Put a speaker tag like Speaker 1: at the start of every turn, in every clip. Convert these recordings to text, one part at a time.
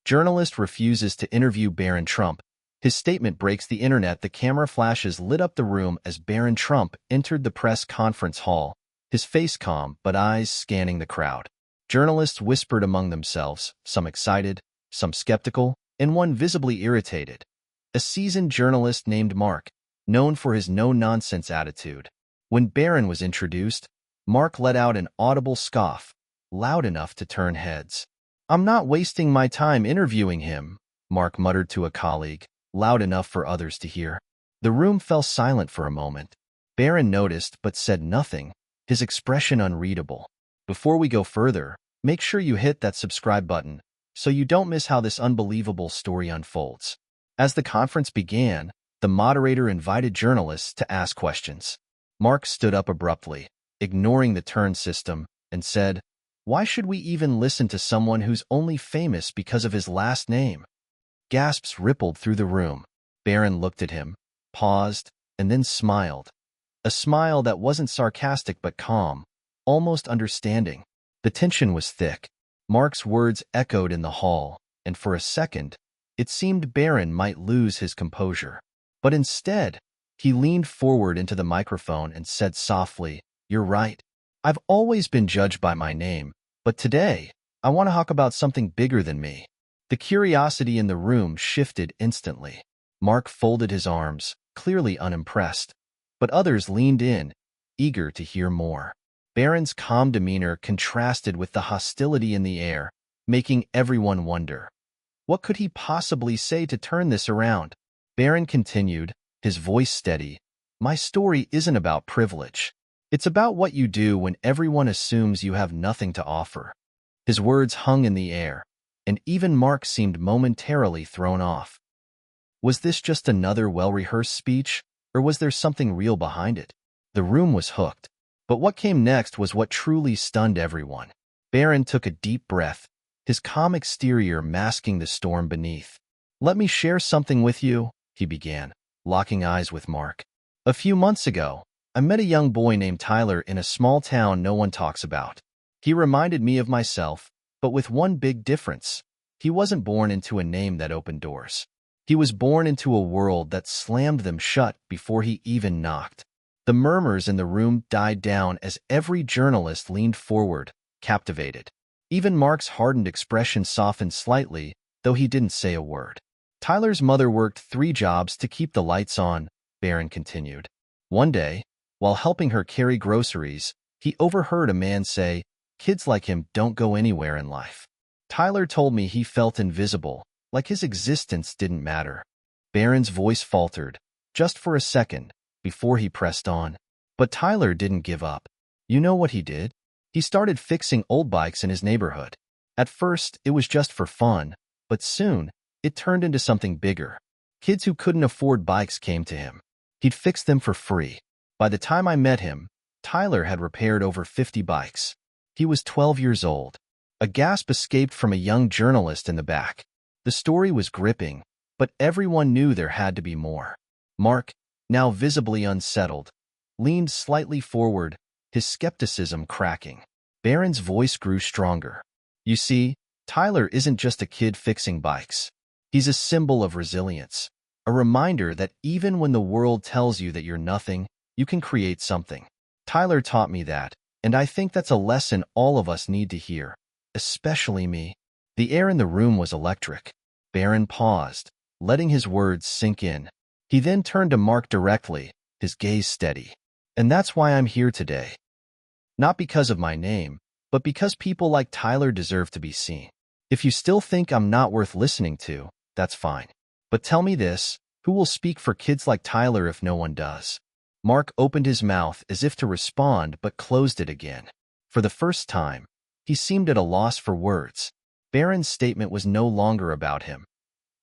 Speaker 1: Journalist refuses to interview Barron Trump. His statement breaks the internet. The camera flashes lit up the room as Barron Trump entered the press conference hall, his face calm but eyes scanning the crowd. Journalists whispered among themselves, some excited, some skeptical, and one visibly irritated. A seasoned journalist named Mark, known for his no-nonsense attitude. When Barron was introduced, Mark let out an audible scoff, loud enough to turn heads. "I'm not wasting my time interviewing him," Mark muttered to a colleague, loud enough for others to hear. The room fell silent for a moment. Barron noticed but said nothing, his expression unreadable. Before we go further, make sure you hit that subscribe button so you don't miss how this unbelievable story unfolds. As the conference began, the moderator invited journalists to ask questions. Mark stood up abruptly, ignoring the turn system, and said, "Why should we even listen to someone who's only famous because of his last name?" Gasps rippled through the room. Barron looked at him, paused, and then smiled. A smile that wasn't sarcastic but calm, almost understanding. The tension was thick. Mark's words echoed in the hall, and for a second, it seemed Barron might lose his composure. But instead, he leaned forward into the microphone and said softly, "You're right. I've always been judged by my name, but today, I want to talk about something bigger than me." The curiosity in the room shifted instantly. Mark folded his arms, clearly unimpressed, but others leaned in, eager to hear more. Barron's calm demeanor contrasted with the hostility in the air, making everyone wonder. What could he possibly say to turn this around? Barron continued, his voice steady. "My story isn't about privilege. It's about what you do when everyone assumes you have nothing to offer." His words hung in the air, and even Mark seemed momentarily thrown off. Was this just another well-rehearsed speech, or was there something real behind it? The room was hooked. But what came next was what truly stunned everyone. Barron took a deep breath, his calm exterior masking the storm beneath. "Let me share something with you," he began, locking eyes with Mark. "A few months ago, I met a young boy named Tyler in a small town no one talks about. He reminded me of myself, but with one big difference. He wasn't born into a name that opened doors. He was born into a world that slammed them shut before he even knocked." The murmurs in the room died down as every journalist leaned forward, captivated. Even Mark's hardened expression softened slightly, though he didn't say a word. "Tyler's mother worked 3 jobs to keep the lights on," Barron continued. "One day, while helping her carry groceries, he overheard a man say, 'Kids like him don't go anywhere in life.' Tyler told me he felt invisible, like his existence didn't matter." Barron's voice faltered, just for a second, before he pressed on. "But Tyler didn't give up. You know what he did? He started fixing old bikes in his neighborhood. At first, it was just for fun, but soon, it turned into something bigger. Kids who couldn't afford bikes came to him. He'd fix them for free. By the time I met him, Tyler had repaired over 50 bikes. He was 12 years old." A gasp escaped from a young journalist in the back. The story was gripping, but everyone knew there had to be more. Mark, now visibly unsettled, leaned slightly forward, his skepticism cracking. Barron's voice grew stronger. "You see, Tyler isn't just a kid fixing bikes. He's a symbol of resilience, a reminder that even when the world tells you that you're nothing, you can create something. Tyler taught me that, and I think that's a lesson all of us need to hear, especially me." The air in the room was electric. Barron paused, letting his words sink in. He then turned to Mark directly, his gaze steady. "And that's why I'm here today. Not because of my name, but because people like Tyler deserve to be seen. If you still think I'm not worth listening to, that's fine. But tell me this, who will speak for kids like Tyler if no one does?" Mark opened his mouth as if to respond but closed it again. For the first time, he seemed at a loss for words. Barron's statement was no longer about him.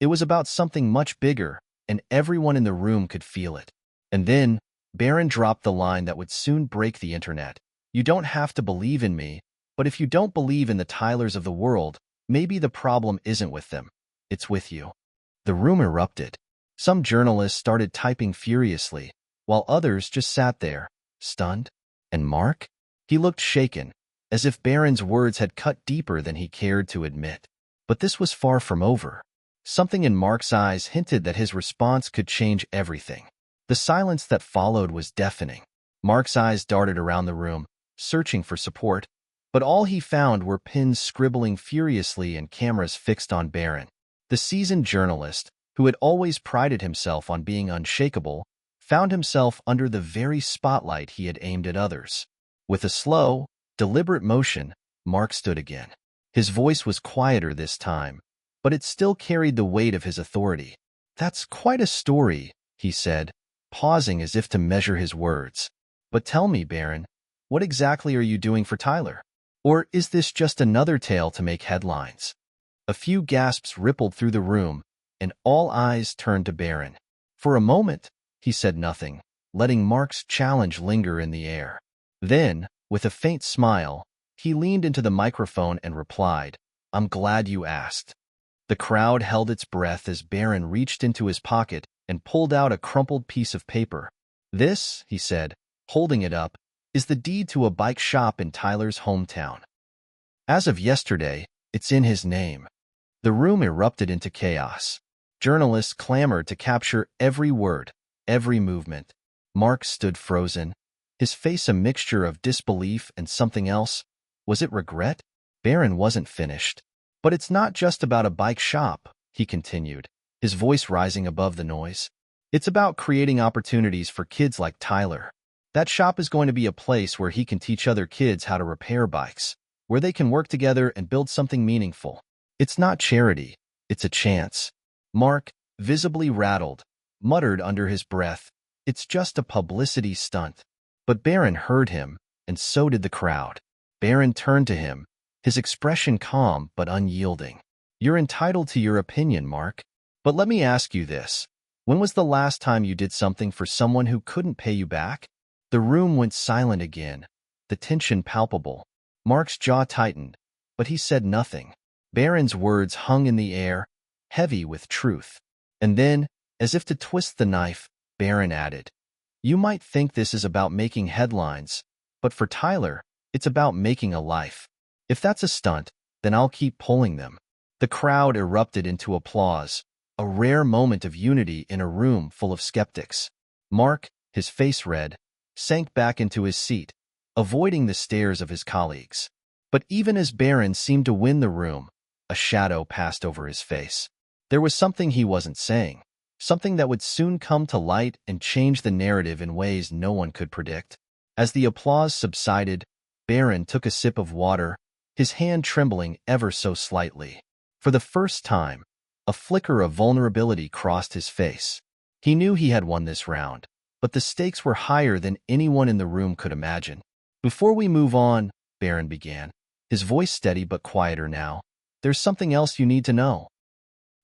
Speaker 1: It was about something much bigger, and everyone in the room could feel it. And then, Barron dropped the line that would soon break the internet. "You don't have to believe in me, but if you don't believe in the Tylers of the world, maybe the problem isn't with them. It's with you." The room erupted. Some journalists started typing furiously, while others just sat there, stunned. And Mark? He looked shaken, as if Barron's words had cut deeper than he cared to admit. But this was far from over. Something in Mark's eyes hinted that his response could change everything. The silence that followed was deafening. Mark's eyes darted around the room, searching for support, but all he found were pens scribbling furiously and cameras fixed on Barron. The seasoned journalist, who had always prided himself on being unshakable, found himself under the very spotlight he had aimed at others. With a slow, deliberate motion, Mark stood again. His voice was quieter this time, but it still carried the weight of his authority. "That's quite a story," he said, pausing as if to measure his words. "But tell me, Barron, what exactly are you doing for Tyler? Or is this just another tale to make headlines?" A few gasps rippled through the room, and all eyes turned to Barron. For a moment, he said nothing, letting Mark's challenge linger in the air. Then, with a faint smile, he leaned into the microphone and replied, "I'm glad you asked." The crowd held its breath as Barron reached into his pocket and pulled out a crumpled piece of paper. "This," he said, holding it up, "is the deed to a bike shop in Tyler's hometown. As of yesterday, it's in his name." The room erupted into chaos. Journalists clamored to capture every word, every movement. Mark stood frozen, his face a mixture of disbelief and something else. Was it regret? Barron wasn't finished. "But it's not just about a bike shop," he continued, his voice rising above the noise. "It's about creating opportunities for kids like Tyler. That shop is going to be a place where he can teach other kids how to repair bikes, where they can work together and build something meaningful. It's not charity, it's a chance." Mark, visibly rattled, muttered under his breath, "It's just a publicity stunt." But Barron heard him, and so did the crowd. Barron turned to him, his expression calm but unyielding. "You're entitled to your opinion, Mark. But let me ask you this. When was the last time you did something for someone who couldn't pay you back?" The room went silent again, the tension palpable. Mark's jaw tightened, but he said nothing. Barron's words hung in the air, heavy with truth. And then, as if to twist the knife, Barron added, "You might think this is about making headlines, but for Tyler, it's about making a life. If that's a stunt, then I'll keep pulling them." The crowd erupted into applause, a rare moment of unity in a room full of skeptics. Mark, his face red, sank back into his seat, avoiding the stares of his colleagues. But even as Barron seemed to win the room, a shadow passed over his face. There was something he wasn't saying, something that would soon come to light and change the narrative in ways no one could predict. As the applause subsided, Barron took a sip of water, his hand trembling ever so slightly. For the first time, a flicker of vulnerability crossed his face. He knew he had won this round, but the stakes were higher than anyone in the room could imagine. "Before we move on," Barron began, his voice steady but quieter now, "there's something else you need to know.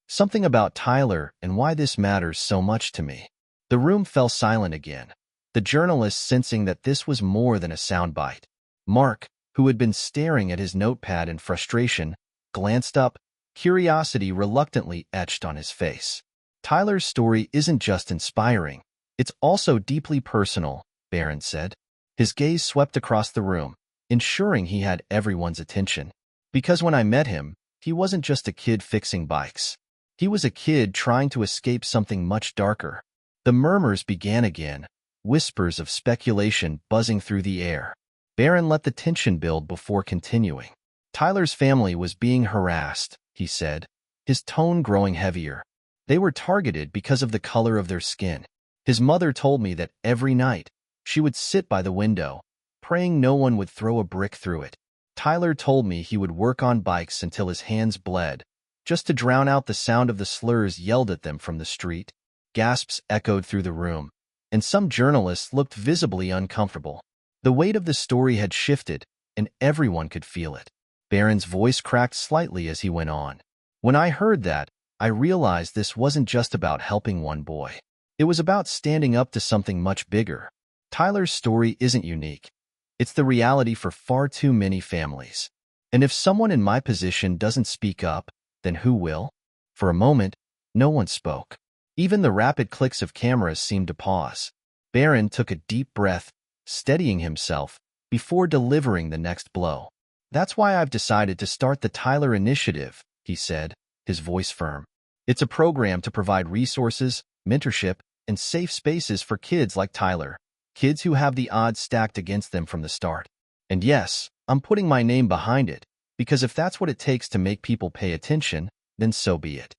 Speaker 1: Something about Tyler and why this matters so much to me." The room fell silent again, the journalist sensing that this was more than a soundbite. Mark, who had been staring at his notepad in frustration, glanced up, curiosity reluctantly etched on his face. "Tyler's story isn't just inspiring, it's also deeply personal," Barron said. His gaze swept across the room, ensuring he had everyone's attention. "Because when I met him, he wasn't just a kid fixing bikes. He was a kid trying to escape something much darker." The murmurs began again, whispers of speculation buzzing through the air. Barron let the tension build before continuing. "Tyler's family was being harassed," he said, his tone growing heavier. "They were targeted because of the color of their skin. His mother told me that every night, she would sit by the window, praying no one would throw a brick through it. Tyler told me he would work on bikes until his hands bled, just to drown out the sound of the slurs yelled at them from the street." Gasps echoed through the room, and some journalists looked visibly uncomfortable. The weight of the story had shifted, and everyone could feel it. Barron's voice cracked slightly as he went on. "When I heard that, I realized this wasn't just about helping one boy. It was about standing up to something much bigger. Tyler's story isn't unique. It's the reality for far too many families. And if someone in my position doesn't speak up, then who will?" For a moment, no one spoke. Even the rapid clicks of cameras seemed to pause. Barron took a deep breath, steadying himself, before delivering the next blow. "That's why I've decided to start the Tyler Initiative," he said, his voice firm. It's a program to provide resources, mentorship, and safe spaces for kids like Tyler, kids who have the odds stacked against them from the start. And yes, I'm putting my name behind it, because if that's what it takes to make people pay attention, then so be it.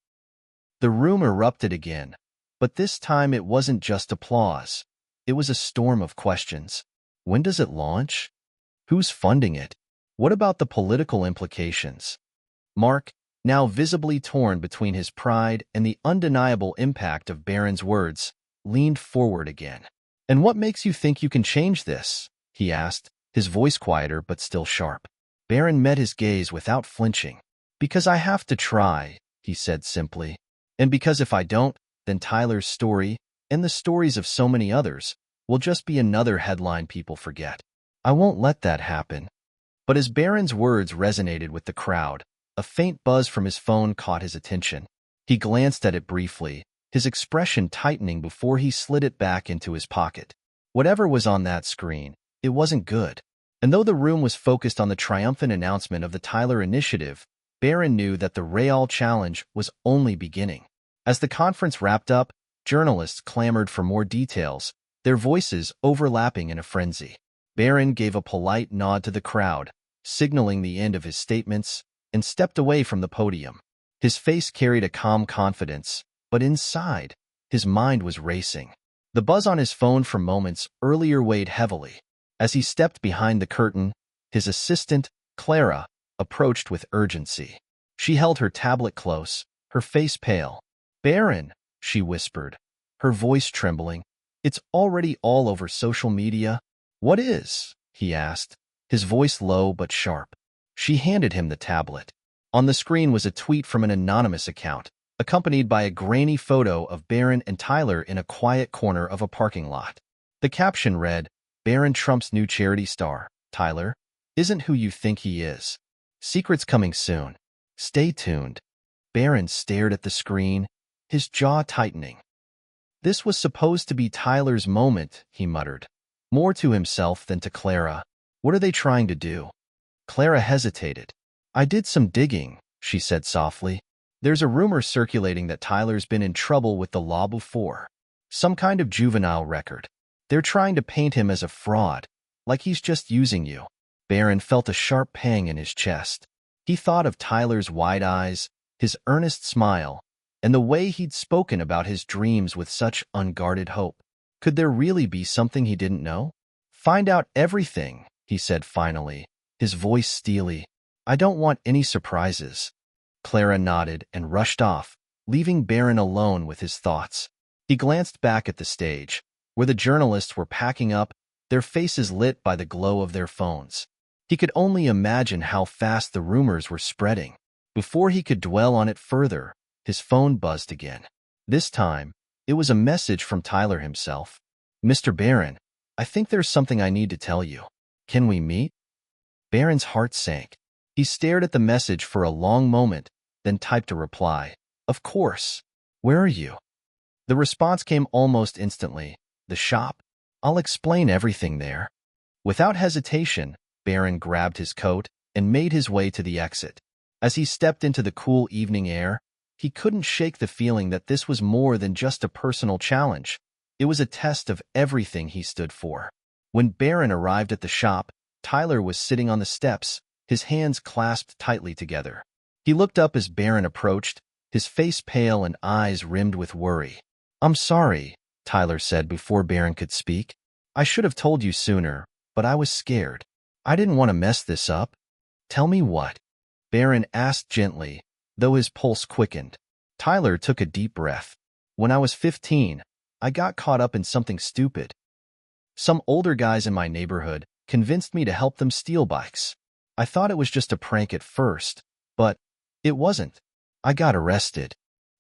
Speaker 1: The room erupted again, but this time it wasn't just applause. It was a storm of questions. When does it launch? Who's funding it? What about the political implications? Mark, now visibly torn between his pride and the undeniable impact of Barron's words, leaned forward again. "And what makes you think you can change this?" he asked, his voice quieter but still sharp. Barron met his gaze without flinching. "Because I have to try," he said simply. "And because if I don't, then Tyler's story, and the stories of so many others, will just be another headline people forget. I won't let that happen." But as Barron's words resonated with the crowd, a faint buzz from his phone caught his attention. He glanced at it briefly, his expression tightening before he slid it back into his pocket. Whatever was on that screen, it wasn't good. And though the room was focused on the triumphant announcement of the Tyler Initiative, Barron knew that the Real Challenge was only beginning. As the conference wrapped up, journalists clamored for more details, their voices overlapping in a frenzy. Barron gave a polite nod to the crowd, signaling the end of his statements, and stepped away from the podium. His face carried a calm confidence, but inside, his mind was racing. The buzz on his phone from moments earlier weighed heavily. As he stepped behind the curtain, his assistant, Clara, approached with urgency. She held her tablet close, her face pale. "Barron," she whispered, her voice trembling, "it's already all over social media." "What is?" he asked, his voice low but sharp. She handed him the tablet. On the screen was a tweet from an anonymous account, accompanied by a grainy photo of Barron and Tyler in a quiet corner of a parking lot. The caption read, "Barron Trump's new charity star, Tyler, isn't who you think he is. Secrets coming soon. Stay tuned." Barron stared at the screen, his jaw tightening. This was supposed to be Tyler's moment, he muttered, more to himself than to Clara. What are they trying to do? Clara hesitated. "I did some digging," she said softly. "There's a rumor circulating that Tyler's been in trouble with the law before. Some kind of juvenile record. They're trying to paint him as a fraud, like he's just using you." Barron felt a sharp pang in his chest. He thought of Tyler's wide eyes, his earnest smile, and the way he'd spoken about his dreams with such unguarded hope. Could there really be something he didn't know? "Find out everything," he said finally, his voice steely. "I don't want any surprises." Clara nodded and rushed off, leaving Barron alone with his thoughts. He glanced back at the stage, where the journalists were packing up, their faces lit by the glow of their phones. He could only imagine how fast the rumors were spreading. Before he could dwell on it further, his phone buzzed again. This time, it was a message from Tyler himself. "Mr. Barron, I think there's something I need to tell you. Can we meet?" Barron's heart sank. He stared at the message for a long moment, then typed a reply. "Of course. Where are you?" The response came almost instantly. "The shop. I'll explain everything there." Without hesitation, Barron grabbed his coat and made his way to the exit. As he stepped into the cool evening air, he couldn't shake the feeling that this was more than just a personal challenge. It was a test of everything he stood for. When Barron arrived at the shop, Tyler was sitting on the steps, his hands clasped tightly together. He looked up as Barron approached, his face pale and eyes rimmed with worry. "I'm sorry," Tyler said before Barron could speak. "I should have told you sooner, but I was scared. I didn't want to mess this up." "Tell me what?" Barron asked gently, though his pulse quickened. Tyler took a deep breath. "When I was 15, I got caught up in something stupid. Some older guys in my neighborhood convinced me to help them steal bikes. I thought it was just a prank at first, but it wasn't. I got arrested."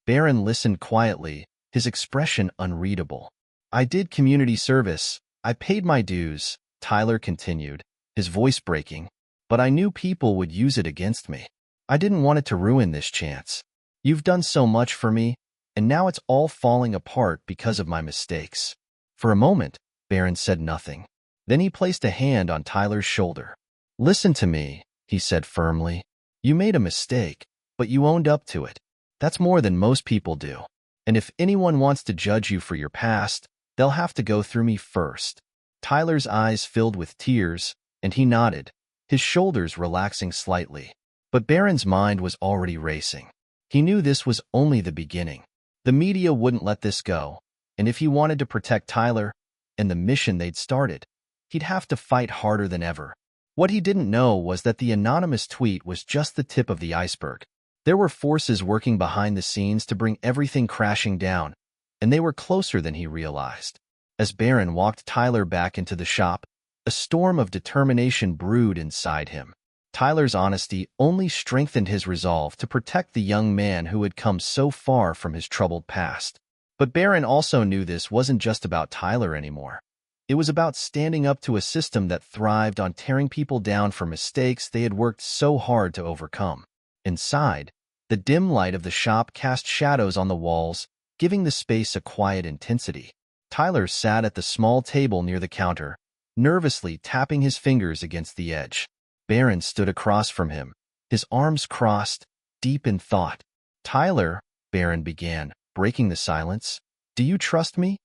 Speaker 1: Barron listened quietly, his expression unreadable. "I did community service. I paid my dues," Tyler continued, his voice breaking, "but I knew people would use it against me. I didn't want it to ruin this chance. You've done so much for me, and now it's all falling apart because of my mistakes." For a moment, Barron said nothing. Then he placed a hand on Tyler's shoulder. "Listen to me," he said firmly. "You made a mistake, but you owned up to it. That's more than most people do. And if anyone wants to judge you for your past, they'll have to go through me first." Tyler's eyes filled with tears, and he nodded, his shoulders relaxing slightly. But Barron's mind was already racing. He knew this was only the beginning. The media wouldn't let this go, and if he wanted to protect Tyler and the mission they'd started, he'd have to fight harder than ever. What he didn't know was that the anonymous tweet was just the tip of the iceberg. There were forces working behind the scenes to bring everything crashing down, and they were closer than he realized. As Barron walked Tyler back into the shop, a storm of determination brewed inside him. Tyler's honesty only strengthened his resolve to protect the young man who had come so far from his troubled past. But Barron also knew this wasn't just about Tyler anymore. It was about standing up to a system that thrived on tearing people down for mistakes they had worked so hard to overcome. Inside, the dim light of the shop cast shadows on the walls, giving the space a quiet intensity. Tyler sat at the small table near the counter, nervously tapping his fingers against the edge. Barron stood across from him, his arms crossed, deep in thought. "Tyler," Barron began, breaking the silence, "do you trust me?"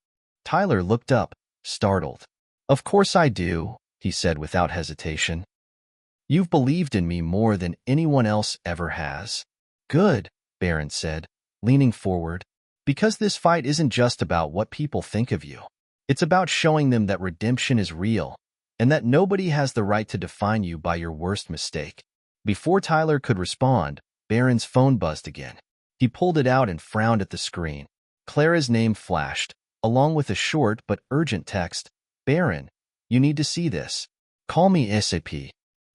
Speaker 1: Tyler looked up, startled. "Of course I do," he said without hesitation. "You've believed in me more than anyone else ever has." "Good," Barron said, leaning forward, "because this fight isn't just about what people think of you. It's about showing them that redemption is real, and that nobody has the right to define you by your worst mistake." Before Tyler could respond, Barron's phone buzzed again. He pulled it out and frowned at the screen. Clara's name flashed, along with a short but urgent text. "Barron, you need to see this. Call me ASAP."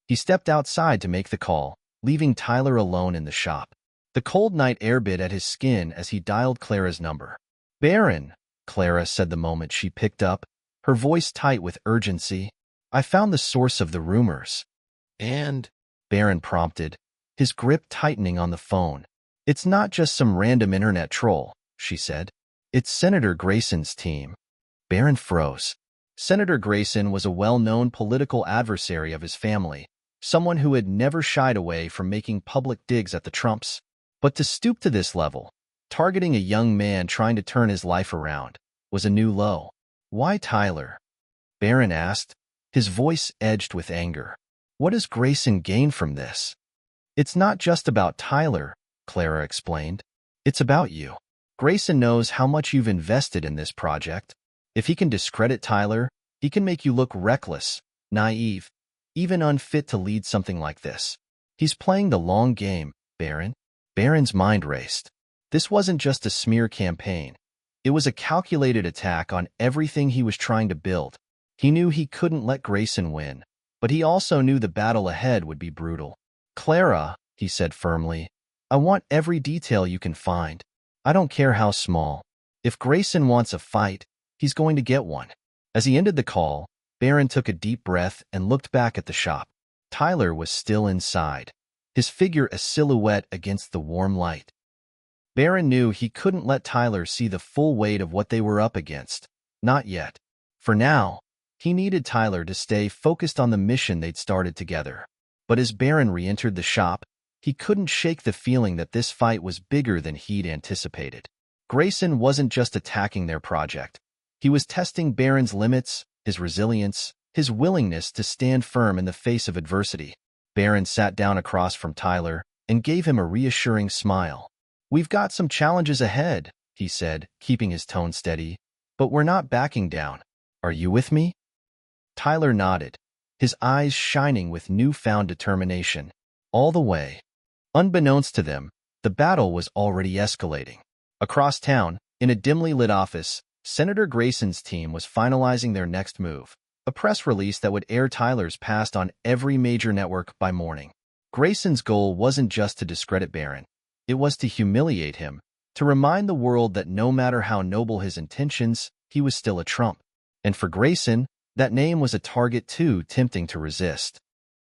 Speaker 1: He stepped outside to make the call, leaving Tyler alone in the shop. The cold night air bit at his skin as he dialed Clara's number. "Barron," Clara said the moment she picked up, her voice tight with urgency, "I found the source of the rumors." "And?" Barron prompted, his grip tightening on the phone. "It's not just some random internet troll," she said. "It's Senator Grayson's team." Barron froze. Senator Grayson was a well-known political adversary of his family, someone who had never shied away from making public digs at the Trumps. But to stoop to this level, targeting a young man trying to turn his life around, was a new low. "Why Tyler?" Barron asked, his voice edged with anger. "What does Grayson gain from this?" "It's not just about Tyler," Clara explained. "It's about you. Grayson knows how much you've invested in this project. If he can discredit Tyler, he can make you look reckless, naive, even unfit to lead something like this. He's playing the long game, Barron." Barron's mind raced. This wasn't just a smear campaign. It was a calculated attack on everything he was trying to build. He knew he couldn't let Grayson win, but he also knew the battle ahead would be brutal. "Clara," he said firmly, "I want every detail you can find. I don't care how small. If Grayson wants a fight, he's going to get one." As he ended the call, Barron took a deep breath and looked back at the shop. Tyler was still inside, his figure a silhouette against the warm light. Barron knew he couldn't let Tyler see the full weight of what they were up against. Not yet. For now, he needed Tyler to stay focused on the mission they'd started together. But as Barron re-entered the shop, he couldn't shake the feeling that this fight was bigger than he'd anticipated. Grayson wasn't just attacking their project. He was testing Barron's limits, his resilience, his willingness to stand firm in the face of adversity. Barron sat down across from Tyler and gave him a reassuring smile. "We've got some challenges ahead," he said, keeping his tone steady, "but we're not backing down. Are you with me?" Tyler nodded, his eyes shining with newfound determination. All the way. Unbeknownst to them, the battle was already escalating. Across town, in a dimly lit office, Senator Grayson's team was finalizing their next move, a press release that would air Tyler's past on every major network by morning. Grayson's goal wasn't just to discredit Barron. It was to humiliate him, to remind the world that no matter how noble his intentions, he was still a Trump. And for Grayson, that name was a target too tempting to resist.